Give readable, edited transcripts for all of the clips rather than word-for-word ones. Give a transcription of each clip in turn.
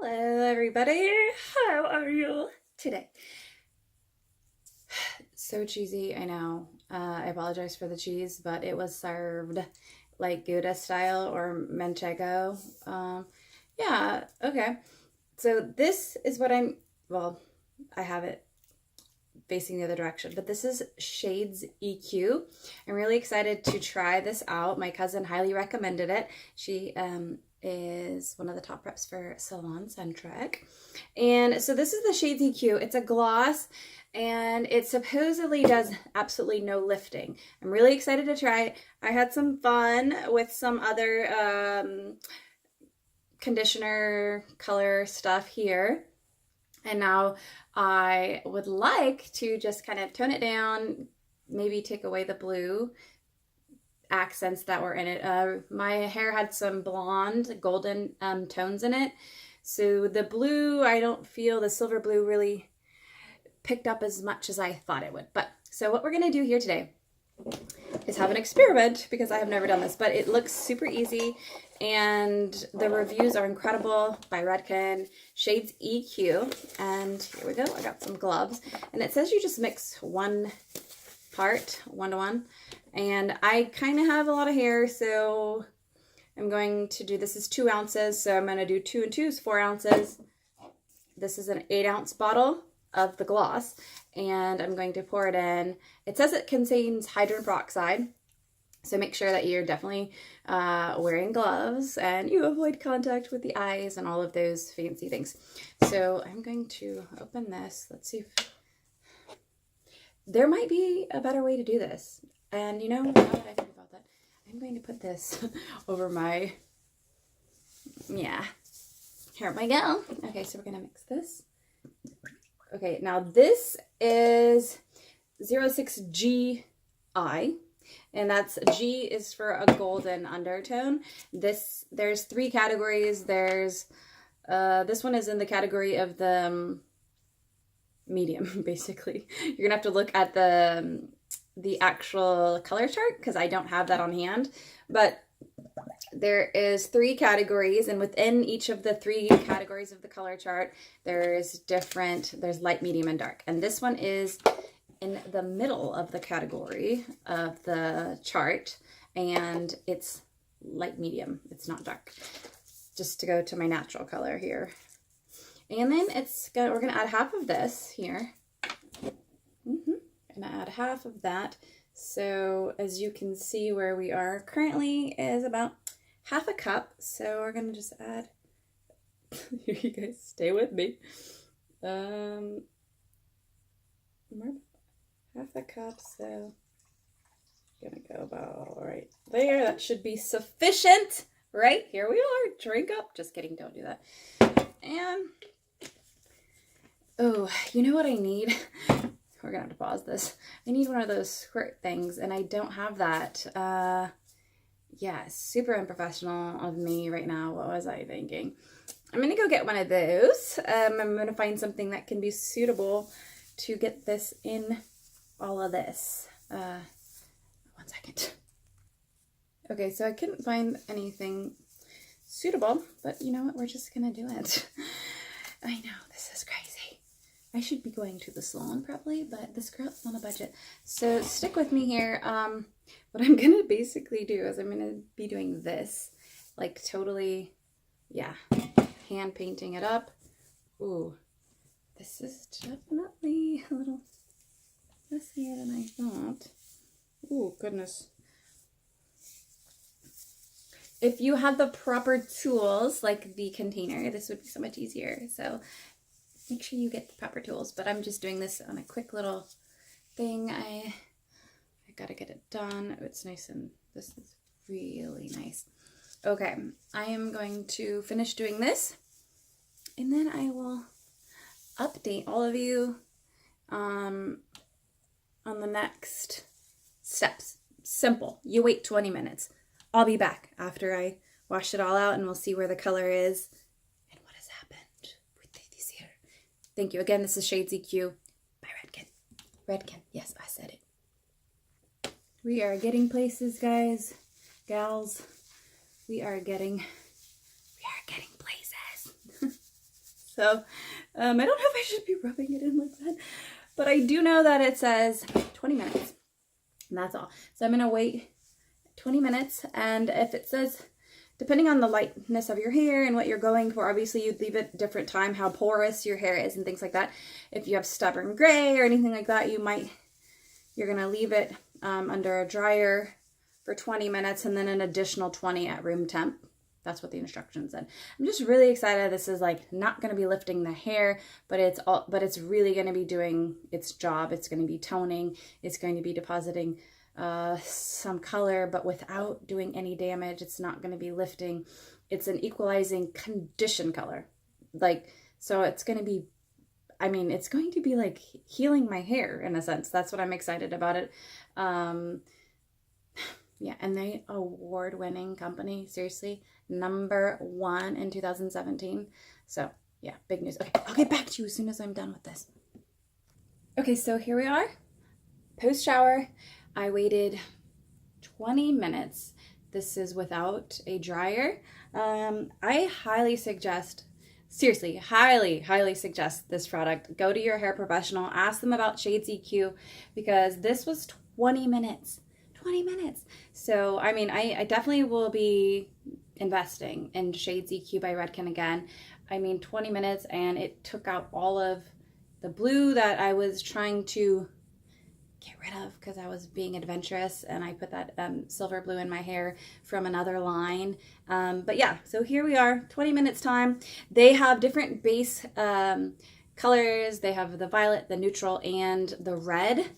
Hello everybody, how are you today? So cheesy, I know. I apologize for the cheese, but it was served like Gouda style or Manchego. Yeah, okay. So this is what well, I have it facing the other direction, but this is Shades EQ. I'm really excited to try this out. My cousin highly recommended it. She is one of the top reps for Salon Centric. And so this is the Shades EQ. It's a gloss and it supposedly does absolutely no lifting. I'm really excited to try it. I had some fun with some other conditioner color stuff here. And now I would like to just kind of tone it down, maybe take away the blue accents that were in it. My hair had some blonde, golden tones in it. So the blue, I don't feel the silver blue really picked up as much as I thought it would. But so what we're going to do here today is have an experiment because I have never done this, but it looks super easy and the reviews are incredible by Redken Shades EQ. And here we go. I got some gloves and it says you just mix one part, 1-to-1. And I kind of have a lot of hair, so I'm going to do, this is 2 ounces. So I'm going to do 2 and 2 is 4 ounces. This is an 8-ounce bottle of the gloss and I'm going to pour it in. It says it contains hydrogen peroxide. So make sure that you're definitely wearing gloves and you avoid contact with the eyes and all of those fancy things. So I'm going to open this. Let's see if there might be a better way to do this. And you know, now that I think about that, I'm going to put this over my, yeah, here we go. Okay, so we're going to mix this. Okay, now this is 06GI. And that's G is for a golden undertone. There's 3 categories. There's this one is in the category of the medium, basically. You're gonna have to look at the actual color chart because I don't have that on hand. But there is 3 categories, and within each of the 3 categories of the color chart, there's light, medium, and dark. And this one is in the middle of the category of the chart, and it's light medium. It's not dark. Just to go to my natural color here. And then we're gonna add half of this here. Gonna add half of that. So as you can see where we are currently is about half a cup. So we're gonna just add, here you guys, stay with me. Half a cup, so I'm gonna go about right there. That should be sufficient, right? Here we are, drink up. Just kidding, don't do that. And, oh, you know what I need? We're gonna have to pause this. I need one of those squirt things, and I don't have that. Yeah, super unprofessional of me right now. What was I thinking? I'm gonna go get one of those. I'm gonna find something that can be suitable to get this in all of this. 1 second. Okay, so I couldn't find anything suitable, but you know what? We're just gonna do it. I know, this is crazy. I should be going to the salon probably, but this girl's on a budget. So stick with me here. What I'm gonna basically do is I'm gonna be doing this, like totally, yeah, hand painting it up. Ooh, this is definitely a little messier than I thought. Oh, goodness. If you had the proper tools, like the container, this would be so much easier. So make sure you get the proper tools. But I'm just doing this on a quick little thing. I gotta get it done. Oh, it's nice, and this is really nice. Okay, I am going to finish doing this, and then I will update all of you on the next steps. Simple. You wait 20 minutes. I'll be back after I wash it all out and we'll see where the color is and what has happened with this here. Thank you. Again, this is Shades EQ by Redken. Redken. Yes, I said it. We are getting places, guys, gals. We are getting places. So I don't know if I should be rubbing it in like that, but I do know that it says 20 minutes, and that's all. So I'm gonna wait 20 minutes, and if it says, depending on the lightness of your hair and what you're going for, obviously you'd leave it different time, how porous your hair is and things like that. If you have stubborn gray or anything like that, you're gonna leave it under a dryer for 20 minutes and then an additional 20 at room temp. That's what the instructions said. I'm just really excited. This is like not going to be lifting the hair, but it's really going to be doing its job. It's going to be toning. It's going to be depositing some color, but without doing any damage. It's not going to be lifting. It's an equalizing condition color. So it's going to be, it's going to be like healing my hair in a sense. That's what I'm excited about it. Yeah, and they award-winning company, seriously, #1 in 2017. So yeah, big news. Okay, I'll get back to you as soon as I'm done with this. Okay, so here we are, post shower. I waited 20 minutes. This is without a dryer. I highly suggest, seriously, highly suggest this product. Go to your hair professional, ask them about Shades EQ, because this was 20 minutes. 20 minutes. So, I definitely will be investing in Shades EQ by Redken again. 20 minutes, and it took out all of the blue that I was trying to get rid of because I was being adventurous, and I put that silver blue in my hair from another line. But yeah, so here we are, 20 minutes time. They have different base colors. They have the violet, the neutral, and the red.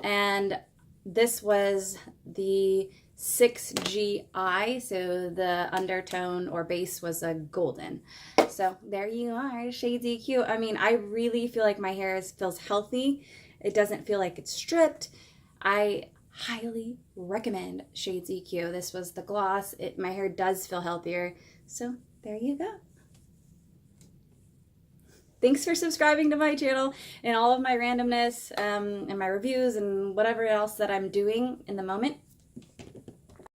And this was the 6GI, so the undertone or base was a golden. So there you are, Shades EQ. I really feel like my hair feels healthy. It doesn't feel like it's stripped. I highly recommend Shades EQ. This was the gloss. My hair does feel healthier. So there you go. Thanks for subscribing to my channel and all of my randomness and my reviews and whatever else that I'm doing in the moment.